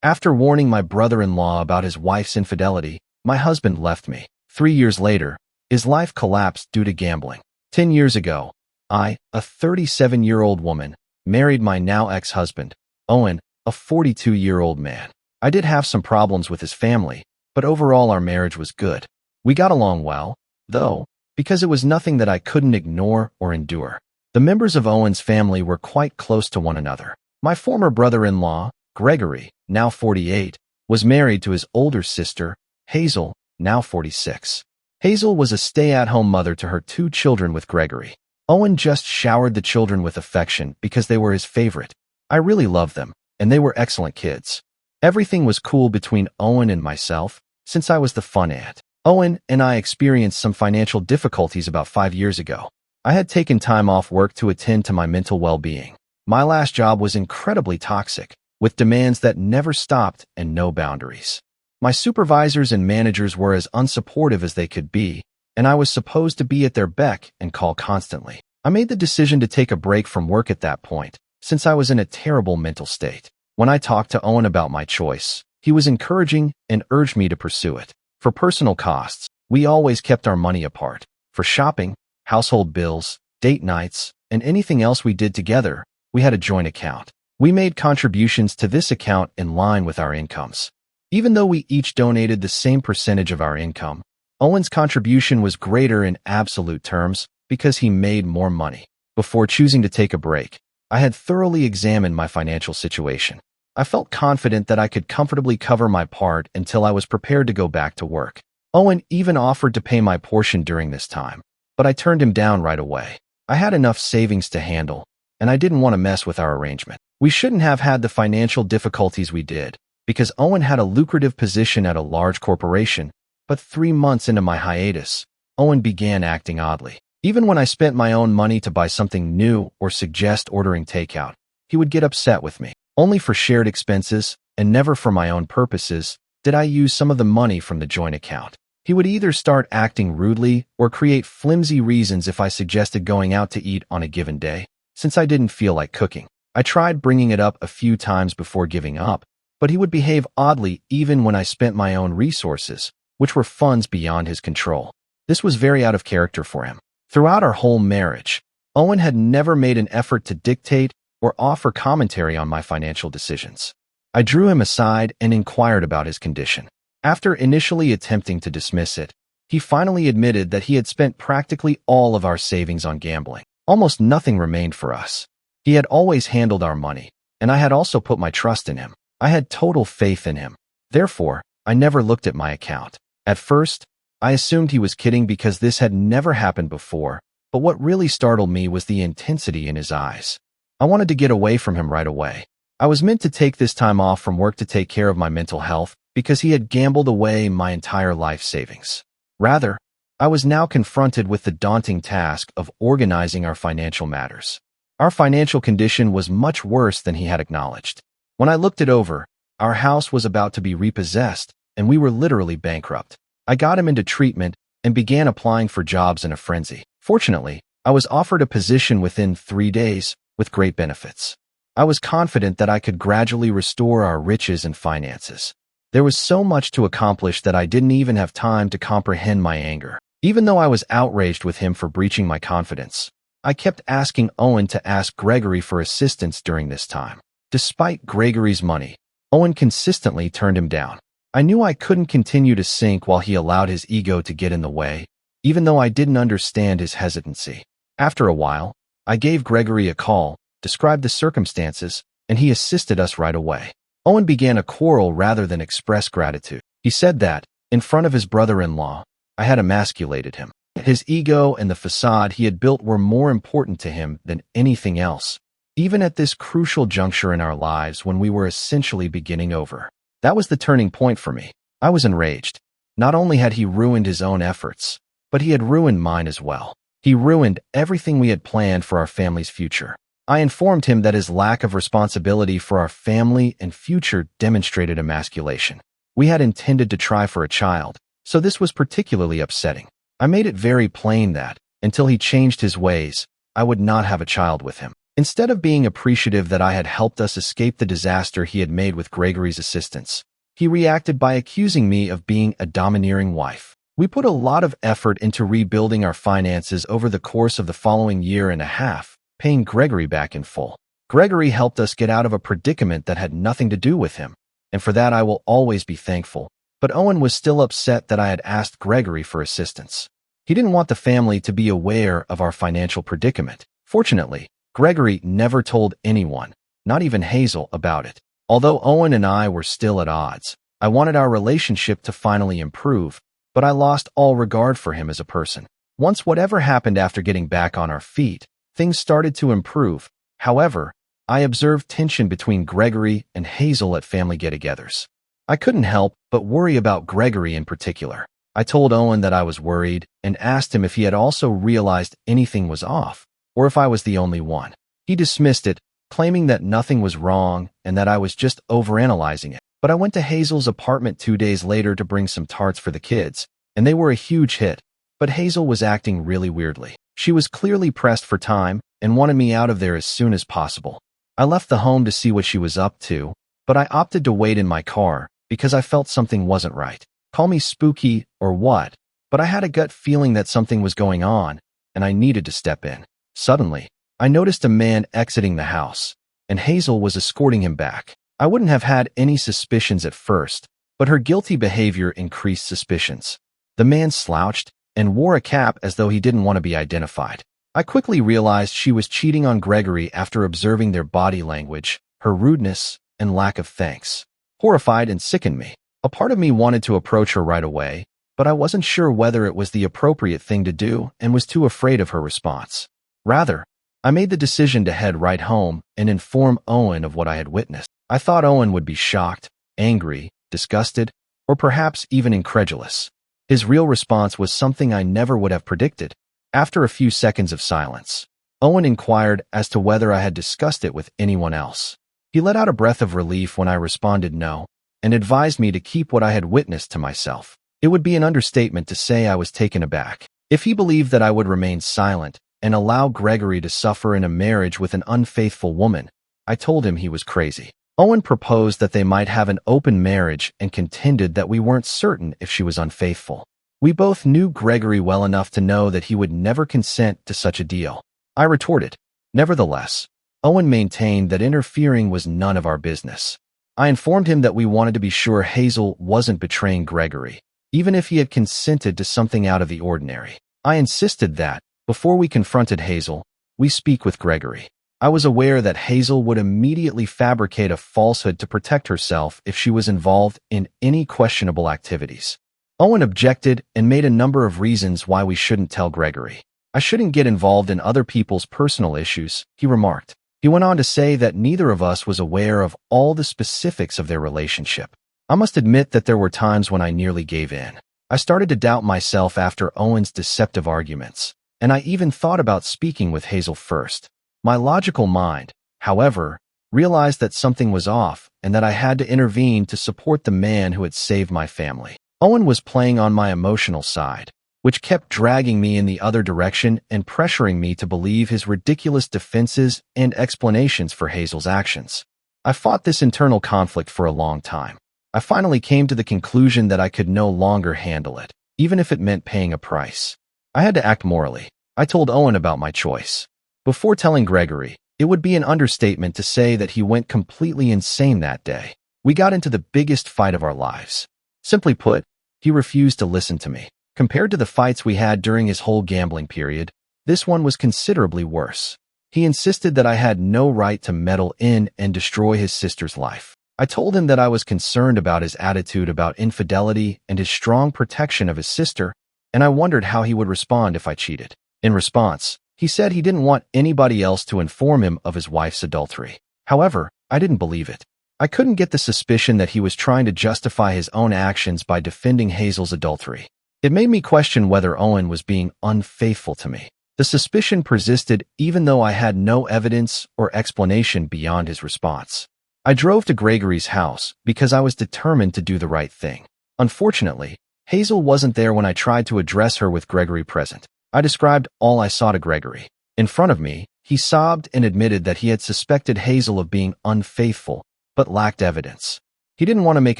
After warning my brother-in-law about his wife's infidelity, my husband left me. 3 years later, his life collapsed due to gambling. 10 years ago, I, a 37-year-old woman, married my now ex-husband, Owen, a 42-year-old man. I did have some problems with his family, but overall our marriage was good. We got along well, though, because it was nothing that I couldn't ignore or endure. The members of Owen's family were quite close to one another. My former brother-in-law, Gregory, now 48, was married to his older sister, Hazel, now 46. Hazel was a stay-at-home mother to her 2 children with Gregory. Owen just showered the children with affection because they were his favorite. I really loved them, and they were excellent kids. Everything was cool between Owen and myself, since I was the fun aunt. Owen and I experienced some financial difficulties about 5 years ago. I had taken time off work to attend to my mental well-being. My last job was incredibly toxic, with demands that never stopped and no boundaries. My supervisors and managers were as unsupportive as they could be, and I was supposed to be at their beck and call constantly. I made the decision to take a break from work at that point, since I was in a terrible mental state. When I talked to Owen about my choice, he was encouraging and urged me to pursue it. For personal costs, we always kept our money apart. For shopping, household bills, date nights, and anything else we did together, we had a joint account. We made contributions to this account in line with our incomes. Even though we each donated the same percentage of our income, Owen's contribution was greater in absolute terms because he made more money. Before choosing to take a break, I had thoroughly examined my financial situation. I felt confident that I could comfortably cover my part until I was prepared to go back to work. Owen even offered to pay my portion during this time, but I turned him down right away. I had enough savings to handle, and I didn't want to mess with our arrangement. We shouldn't have had the financial difficulties we did, because Owen had a lucrative position at a large corporation, but 3 months into my hiatus, Owen began acting oddly. Even when I spent my own money to buy something new or suggest ordering takeout, he would get upset with me. Only for shared expenses, and never for my own purposes, did I use some of the money from the joint account. He would either start acting rudely or create flimsy reasons if I suggested going out to eat on a given day, since I didn't feel like cooking. I tried bringing it up a few times before giving up, but he would behave oddly even when I spent my own resources, which were funds beyond his control. This was very out of character for him. Throughout our whole marriage, Owen had never made an effort to dictate or offer commentary on my financial decisions. I drew him aside and inquired about his condition. After initially attempting to dismiss it, he finally admitted that he had spent practically all of our savings on gambling. Almost nothing remained for us. He had always handled our money, and I had also put my trust in him. I had total faith in him. Therefore, I never looked at my account. At first, I assumed he was kidding because this had never happened before, but what really startled me was the intensity in his eyes. I wanted to get away from him right away. I was meant to take this time off from work to take care of my mental health because he had gambled away my entire life savings. Rather, I was now confronted with the daunting task of organizing our financial matters. Our financial condition was much worse than he had acknowledged. When I looked it over, our house was about to be repossessed, and we were literally bankrupt. I got him into treatment and began applying for jobs in a frenzy. Fortunately, I was offered a position within 3 days with great benefits. I was confident that I could gradually restore our riches and finances. There was so much to accomplish that I didn't even have time to comprehend my anger. Even though I was outraged with him for breaching my confidence, I kept asking Owen to ask Gregory for assistance during this time. Despite Gregory's money, Owen consistently turned him down. I knew I couldn't continue to sink while he allowed his ego to get in the way, even though I didn't understand his hesitancy. After a while, I gave Gregory a call, described the circumstances, and he assisted us right away. Owen began a quarrel rather than express gratitude. He said that, in front of his brother-in-law, I had emasculated him. His ego and the facade he had built were more important to him than anything else, even at this crucial juncture in our lives when we were essentially beginning over. That was the turning point for me. I was enraged. Not only had he ruined his own efforts, but he had ruined mine as well. He ruined everything we had planned for our family's future. I informed him that his lack of responsibility for our family and future demonstrated emasculation. We had intended to try for a child, so this was particularly upsetting. I made it very plain that, until he changed his ways, I would not have a child with him. Instead of being appreciative that I had helped us escape the disaster he had made with Gregory's assistance, he reacted by accusing me of being a domineering wife. We put a lot of effort into rebuilding our finances over the course of the following year and a half, paying Gregory back in full. Gregory helped us get out of a predicament that had nothing to do with him, and for that I will always be thankful. But Owen was still upset that I had asked Gregory for assistance. He didn't want the family to be aware of our financial predicament. Fortunately, Gregory never told anyone, not even Hazel, about it. Although Owen and I were still at odds, I wanted our relationship to finally improve, but I lost all regard for him as a person. Once whatever happened after getting back on our feet, things started to improve. However, I observed tension between Gregory and Hazel at family get-togethers. I couldn't help but worry about Gregory in particular. I told Owen that I was worried and asked him if he had also realized anything was off, or if I was the only one. He dismissed it, claiming that nothing was wrong and that I was just overanalyzing it. But I went to Hazel's apartment 2 days later to bring some tarts for the kids, and they were a huge hit. But Hazel was acting really weirdly. She was clearly pressed for time and wanted me out of there as soon as possible. I left the home to see what she was up to, but I opted to wait in my car because I felt something wasn't right. Call me spooky or what, but I had a gut feeling that something was going on, and I needed to step in. Suddenly, I noticed a man exiting the house, and Hazel was escorting him back. I wouldn't have had any suspicions at first, but her guilty behavior increased suspicions. The man slouched and wore a cap as though he didn't want to be identified. I quickly realized she was cheating on Gregory after observing their body language, her rudeness, and lack of thanks. Horrified and sickened me. A part of me wanted to approach her right away, but I wasn't sure whether it was the appropriate thing to do and was too afraid of her response. Rather, I made the decision to head right home and inform Owen of what I had witnessed. I thought Owen would be shocked, angry, disgusted, or perhaps even incredulous. His real response was something I never would have predicted. After a few seconds of silence, Owen inquired as to whether I had discussed it with anyone else. He let out a breath of relief when I responded no, and advised me to keep what I had witnessed to myself. It would be an understatement to say I was taken aback. If he believed that I would remain silent and allow Gregory to suffer in a marriage with an unfaithful woman, I told him he was crazy. Owen proposed that they might have an open marriage and contended that we weren't certain if she was unfaithful. We both knew Gregory well enough to know that he would never consent to such a deal. I retorted. Nevertheless, Owen maintained that interfering was none of our business. I informed him that we wanted to be sure Hazel wasn't betraying Gregory, even if he had consented to something out of the ordinary. I insisted that, before we confronted Hazel, we speak with Gregory. I was aware that Hazel would immediately fabricate a falsehood to protect herself if she was involved in any questionable activities. Owen objected and made a number of reasons why we shouldn't tell Gregory. I shouldn't get involved in other people's personal issues, he remarked. He went on to say that neither of us was aware of all the specifics of their relationship. I must admit that there were times when I nearly gave in. I started to doubt myself after Owen's deceptive arguments, and I even thought about speaking with Hazel first. My logical mind, however, realized that something was off and that I had to intervene to support the man who had saved my family. Owen was playing on my emotional side, which kept dragging me in the other direction and pressuring me to believe his ridiculous defenses and explanations for Hazel's actions. I fought this internal conflict for a long time. I finally came to the conclusion that I could no longer handle it, even if it meant paying a price. I had to act morally. I told Owen about my choice. Before telling Gregory, it would be an understatement to say that he went completely insane that day. We got into the biggest fight of our lives. Simply put, he refused to listen to me. Compared to the fights we had during his whole gambling period, this one was considerably worse. He insisted that I had no right to meddle in and destroy his sister's life. I told him that I was concerned about his attitude about infidelity and his strong protection of his sister, and I wondered how he would respond if I cheated. In response, he said he didn't want anybody else to inform him of his wife's adultery. However, I didn't believe it. I couldn't get the suspicion that he was trying to justify his own actions by defending Hazel's adultery. It made me question whether Owen was being unfaithful to me. The suspicion persisted even though I had no evidence or explanation beyond his response. I drove to Gregory's house because I was determined to do the right thing. Unfortunately, Hazel wasn't there when I tried to address her with Gregory present. I described all I saw to Gregory. In front of me, He sobbed and admitted that he had suspected Hazel of being unfaithful, but lacked evidence. He didn't want to make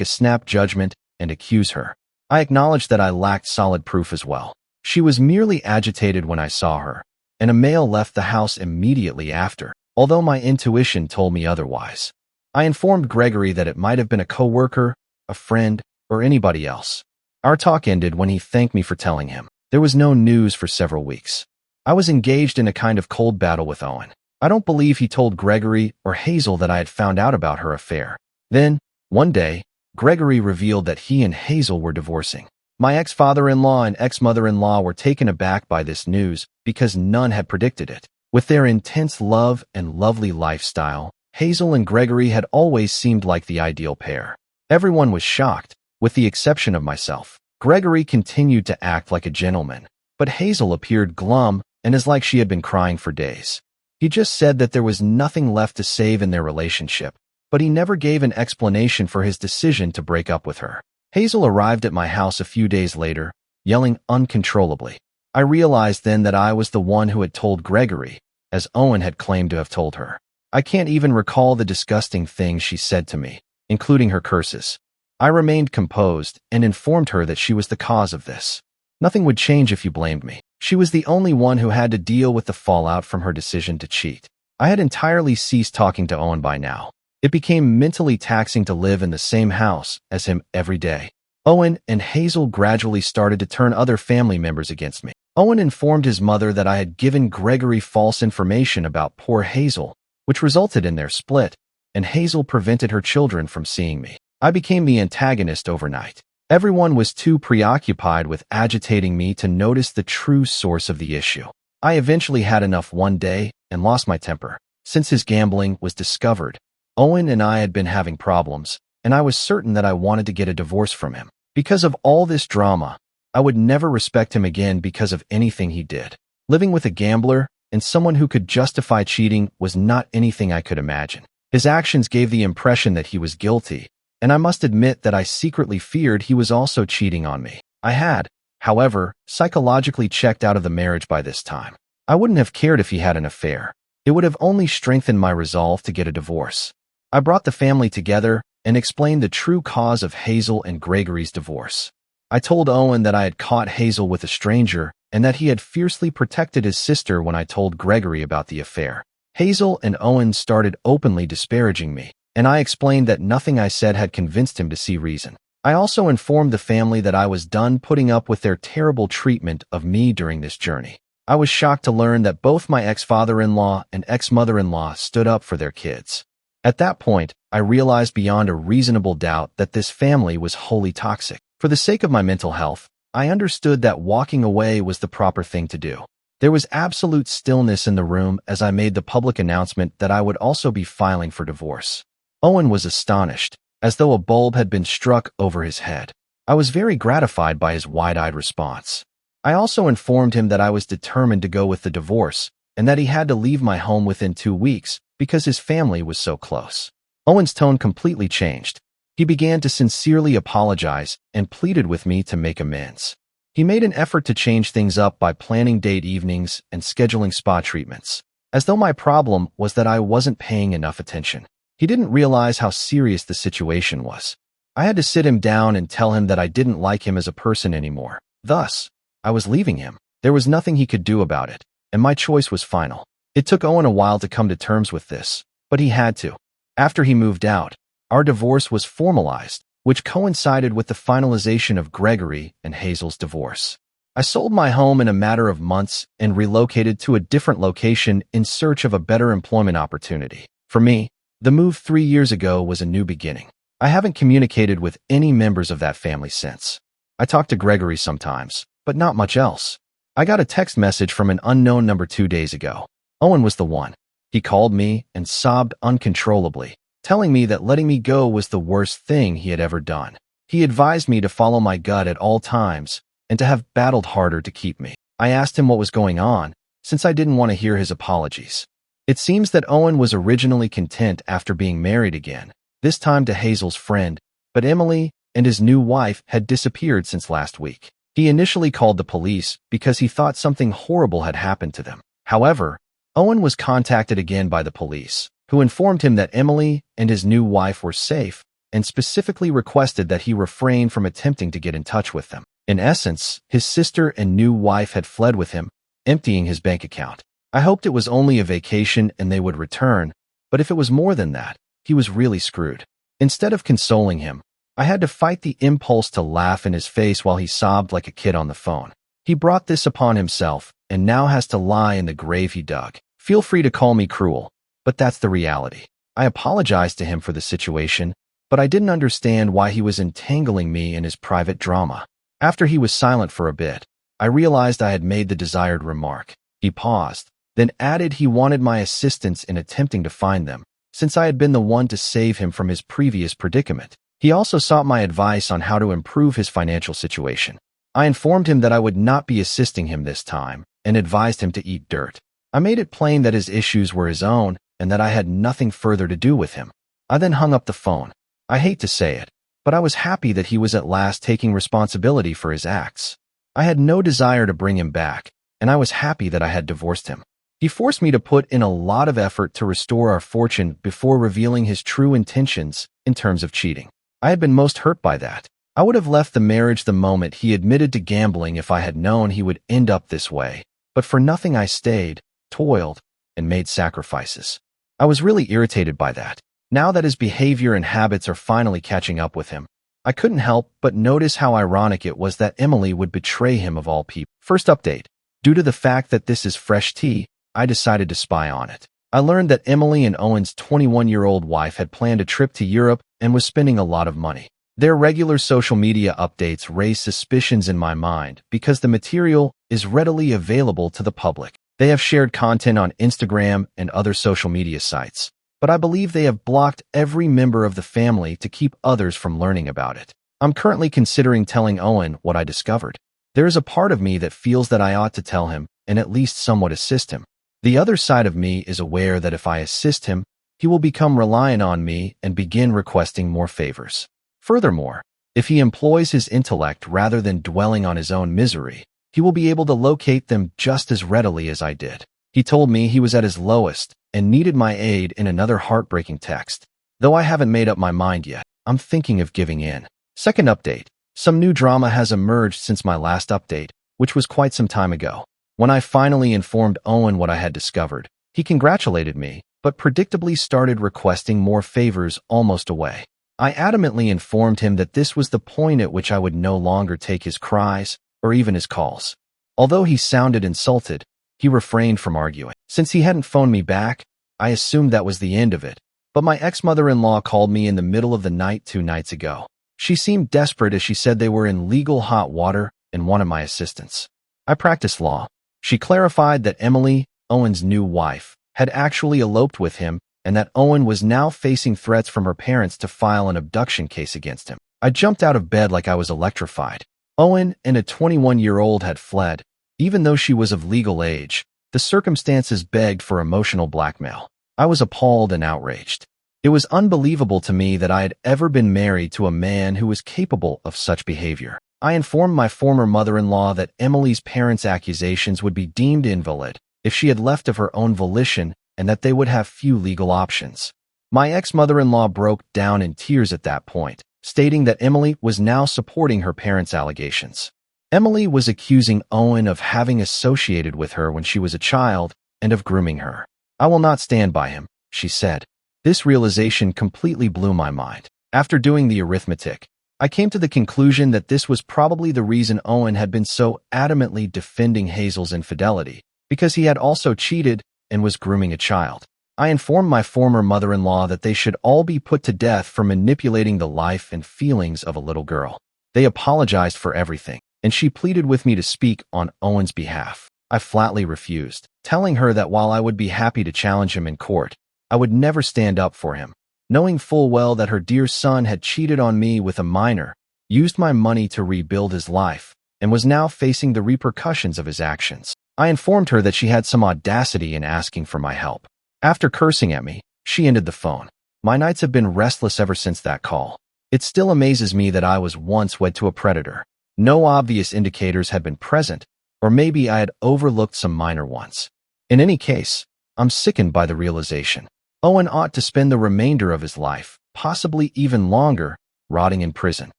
a snap judgment and accuse her. I acknowledged that I lacked solid proof as well. She was merely agitated when I saw her, and a male left the house immediately after, although my intuition told me otherwise. I informed Gregory that it might have been a coworker, a friend, or anybody else. Our talk ended when he thanked me for telling him. There was no news for several weeks. I was engaged in a kind of cold battle with Owen. I don't believe he told Gregory or Hazel that I had found out about her affair. Then, one day, Gregory revealed that he and Hazel were divorcing. My ex-father-in-law and ex-mother-in-law were taken aback by this news because none had predicted it. With their intense love and lovely lifestyle, Hazel and Gregory had always seemed like the ideal pair. Everyone was shocked, with the exception of myself. Gregory continued to act like a gentleman, but Hazel appeared glum and as like she had been crying for days. He just said that there was nothing left to save in their relationship, but he never gave an explanation for his decision to break up with her. Hazel arrived at my house a few days later, yelling uncontrollably. I realized then that I was the one who had told Gregory, as Owen had claimed to have told her. I can't even recall the disgusting things she said to me, including her curses. I remained composed and informed her that she was the cause of this. Nothing would change if you blamed me. She was the only one who had to deal with the fallout from her decision to cheat. I had entirely ceased talking to Owen by now. It became mentally taxing to live in the same house as him every day. Owen and Hazel gradually started to turn other family members against me. Owen informed his mother that I had given Gregory false information about poor Hazel, which resulted in their split, and Hazel prevented her children from seeing me. I became the antagonist overnight. Everyone was too preoccupied with agitating me to notice the true source of the issue. I eventually had enough one day and lost my temper. Since his gambling was discovered, Owen and I had been having problems, and I was certain that I wanted to get a divorce from him. Because of all this drama, I would never respect him again because of anything he did. Living with a gambler and someone who could justify cheating was not anything I could imagine. His actions gave the impression that he was guilty, and I must admit that I secretly feared he was also cheating on me. I had, however, psychologically checked out of the marriage by this time. I wouldn't have cared if he had an affair. It would have only strengthened my resolve to get a divorce. I brought the family together and explained the true cause of Hazel and Gregory's divorce. I told Owen that I had caught Hazel with a stranger and that he had fiercely protected his sister when I told Gregory about the affair. Hazel and Owen started openly disparaging me, and I explained that nothing I said had convinced him to see reason. I also informed the family that I was done putting up with their terrible treatment of me during this journey. I was shocked to learn that both my ex-father-in-law and ex-mother-in-law stood up for their kids. At that point, I realized beyond a reasonable doubt that this family was wholly toxic. For the sake of my mental health, I understood that walking away was the proper thing to do. There was absolute stillness in the room as I made the public announcement that I would also be filing for divorce. Owen was astonished, as though a bulb had been struck over his head. I was very gratified by his wide-eyed response. I also informed him that I was determined to go with the divorce, and that he had to leave my home within 2 weeks because his family was so close. Owen's tone completely changed. He began to sincerely apologize and pleaded with me to make amends. He made an effort to change things up by planning date evenings and scheduling spa treatments, as though my problem was that I wasn't paying enough attention. He didn't realize how serious the situation was. I had to sit him down and tell him that I didn't like him as a person anymore. Thus, I was leaving him. There was nothing he could do about it, and my choice was final. It took Owen a while to come to terms with this, but he had to. After he moved out, our divorce was formalized, which coincided with the finalization of Gregory and Hazel's divorce. I sold my home in a matter of months and relocated to a different location in search of a better employment opportunity. For me, the move 3 years ago was a new beginning. I haven't communicated with any members of that family since. I talk to Gregory sometimes, but not much else. I got a text message from an unknown number 2 days ago. Owen was the one. He called me and sobbed uncontrollably, telling me that letting me go was the worst thing he had ever done. He advised me to follow my gut at all times and to have battled harder to keep me. I asked him what was going on, since I didn't want to hear his apologies. It seems that Owen was originally content after being married again, this time to Hazel's friend, but Emily and his new wife had disappeared since last week. He initially called the police because he thought something horrible had happened to them. However, Owen was contacted again by the police, who informed him that Emily and his new wife were safe and specifically requested that he refrain from attempting to get in touch with them. In essence, his sister and new wife had fled with him, emptying his bank account. I hoped it was only a vacation and they would return, but if it was more than that, he was really screwed. Instead of consoling him, I had to fight the impulse to laugh in his face while he sobbed like a kid on the phone. He brought this upon himself and now has to lie in the grave he dug. Feel free to call me cruel, but that's the reality. I apologized to him for the situation, but I didn't understand why he was entangling me in his private drama. After he was silent for a bit, I realized I had made the desired remark. He paused, then added he wanted my assistance in attempting to find them, since I had been the one to save him from his previous predicament. He also sought my advice on how to improve his financial situation. I informed him that I would not be assisting him this time and advised him to eat dirt. I made it plain that his issues were his own and that I had nothing further to do with him. I then hung up the phone. I hate to say it, but I was happy that he was at last taking responsibility for his acts. I had no desire to bring him back, and I was happy that I had divorced him. He forced me to put in a lot of effort to restore our fortune before revealing his true intentions in terms of cheating. I had been most hurt by that. I would have left the marriage the moment he admitted to gambling if I had known he would end up this way, but for nothing I stayed, toiled, and made sacrifices. I was really irritated by that. Now that his behavior and habits are finally catching up with him, I couldn't help but notice how ironic it was that Emily would betray him of all people. First update. Due to the fact that this is fresh tea, I decided to spy on it. I learned that Emily and Owen's 21-year-old wife had planned a trip to Europe and was spending a lot of money. Their regular social media updates raise suspicions in my mind because the material is readily available to the public. They have shared content on Instagram and other social media sites, but I believe they have blocked every member of the family to keep others from learning about it. I'm currently considering telling Owen what I discovered. There is a part of me that feels that I ought to tell him and at least somewhat assist him. The other side of me is aware that if I assist him, he will become reliant on me and begin requesting more favors. Furthermore, if he employs his intellect rather than dwelling on his own misery, he will be able to locate them just as readily as I did. He told me he was at his lowest and needed my aid in another heartbreaking text. Though I haven't made up my mind yet, I'm thinking of giving in. Second update. Some new drama has emerged since my last update, which was quite some time ago. When I finally informed Owen what I had discovered, he congratulated me, but predictably started requesting more favors almost away. I adamantly informed him that this was the point at which I would no longer take his cries or even his calls. Although he sounded insulted, he refrained from arguing. Since he hadn't phoned me back, I assumed that was the end of it, but my ex-mother-in-law called me in the middle of the night 2 nights ago. She seemed desperate as she said they were in legal hot water and wanted my assistance. I practice law. She clarified that Emily, Owen's new wife, had actually eloped with him and that Owen was now facing threats from her parents to file an abduction case against him. I jumped out of bed like I was electrified. Owen and a 21-year-old had fled. Even though she was of legal age, the circumstances begged for emotional blackmail. I was appalled and outraged. It was unbelievable to me that I had ever been married to a man who was capable of such behavior. I informed my former mother-in-law that Emily's parents' accusations would be deemed invalid if she had left of her own volition and that they would have few legal options. My ex-mother-in-law broke down in tears at that point, stating that Emily was now supporting her parents' allegations. Emily was accusing Owen of having associated with her when she was a child and of grooming her. I will not stand by him, she said. This realization completely blew my mind. After doing the arithmetic, I came to the conclusion that this was probably the reason Owen had been so adamantly defending Hazel's infidelity, because he had also cheated and was grooming a child. I informed my former mother-in-law that they should all be put to death for manipulating the life and feelings of a little girl. They apologized for everything, and she pleaded with me to speak on Owen's behalf. I flatly refused, telling her that while I would be happy to challenge him in court, I would never stand up for him. Knowing full well that her dear son had cheated on me with a minor, used my money to rebuild his life, and was now facing the repercussions of his actions, I informed her that she had some audacity in asking for my help. After cursing at me, she ended the phone. My nights have been restless ever since that call. It still amazes me that I was once wed to a predator. No obvious indicators had been present, or maybe I had overlooked some minor ones. In any case, I'm sickened by the realization. Owen ought to spend the remainder of his life, possibly even longer, rotting in prison.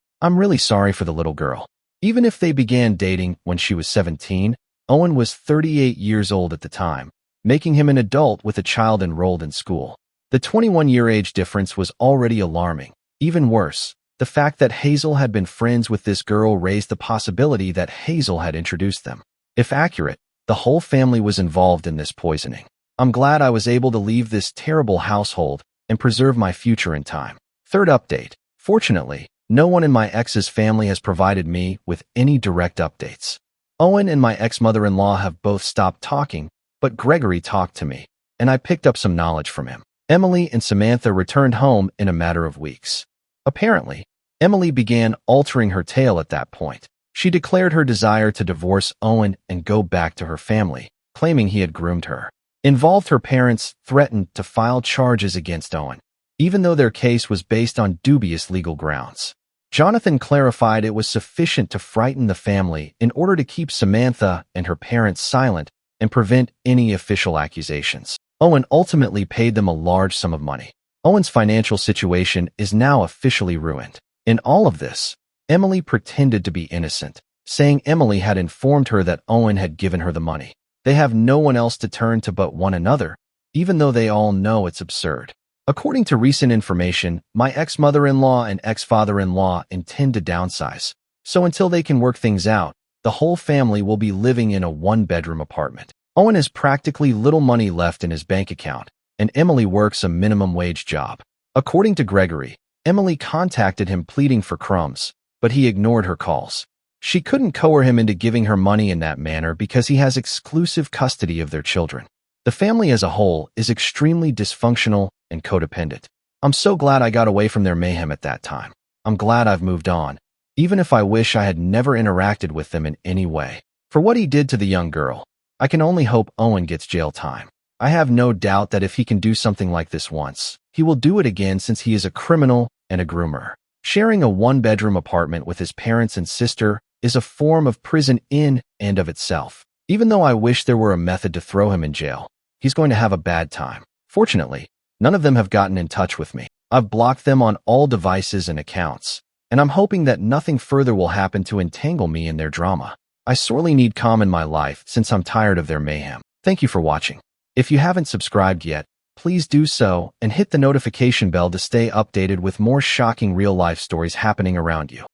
I'm really sorry for the little girl. Even if they began dating when she was 17, Owen was 38 years old at the time, making him an adult with a child enrolled in school. The 21-year age difference was already alarming. Even worse, the fact that Hazel had been friends with this girl raised the possibility that Hazel had introduced them. If accurate, the whole family was involved in this poisoning. I'm glad I was able to leave this terrible household and preserve my future in time. Third update. Fortunately, no one in my ex's family has provided me with any direct updates. Owen and my ex-mother-in-law have both stopped talking, but Gregory talked to me, and I picked up some knowledge from him. Emily and Samantha returned home in a matter of weeks. Apparently, Emily began altering her tale at that point. She declared her desire to divorce Owen and go back to her family, claiming he had groomed her. Involved her parents threatened to file charges against Owen, even though their case was based on dubious legal grounds. Jonathan clarified it was sufficient to frighten the family in order to keep Samantha and her parents silent and prevent any official accusations. Owen ultimately paid them a large sum of money. Owen's financial situation is now officially ruined. In all of this, Emily pretended to be innocent, saying Emily had informed her that Owen had given her the money. They have no one else to turn to but one another, even though they all know it's absurd. According to recent information, my ex-mother-in-law and ex-father-in-law intend to downsize. So until they can work things out, the whole family will be living in a one-bedroom apartment. Owen has practically little money left in his bank account, and Emily works a minimum wage job. According to Gregory, Emily contacted him pleading for crumbs, but he ignored her calls. She couldn't coerce him into giving her money in that manner because he has exclusive custody of their children. The family as a whole is extremely dysfunctional and codependent. I'm so glad I got away from their mayhem at that time. I'm glad I've moved on, even if I wish I had never interacted with them in any way. For what he did to the young girl, I can only hope Owen gets jail time. I have no doubt that if he can do something like this once, he will do it again since he is a criminal and a groomer. Sharing a one-bedroom apartment with his parents and sister is a form of prison in and of itself. Even though I wish there were a method to throw him in jail, he's going to have a bad time. Fortunately, none of them have gotten in touch with me. I've blocked them on all devices and accounts, and I'm hoping that nothing further will happen to entangle me in their drama. I sorely need calm in my life since I'm tired of their mayhem. Thank you for watching. If you haven't subscribed yet, please do so and hit the notification bell to stay updated with more shocking real-life stories happening around you.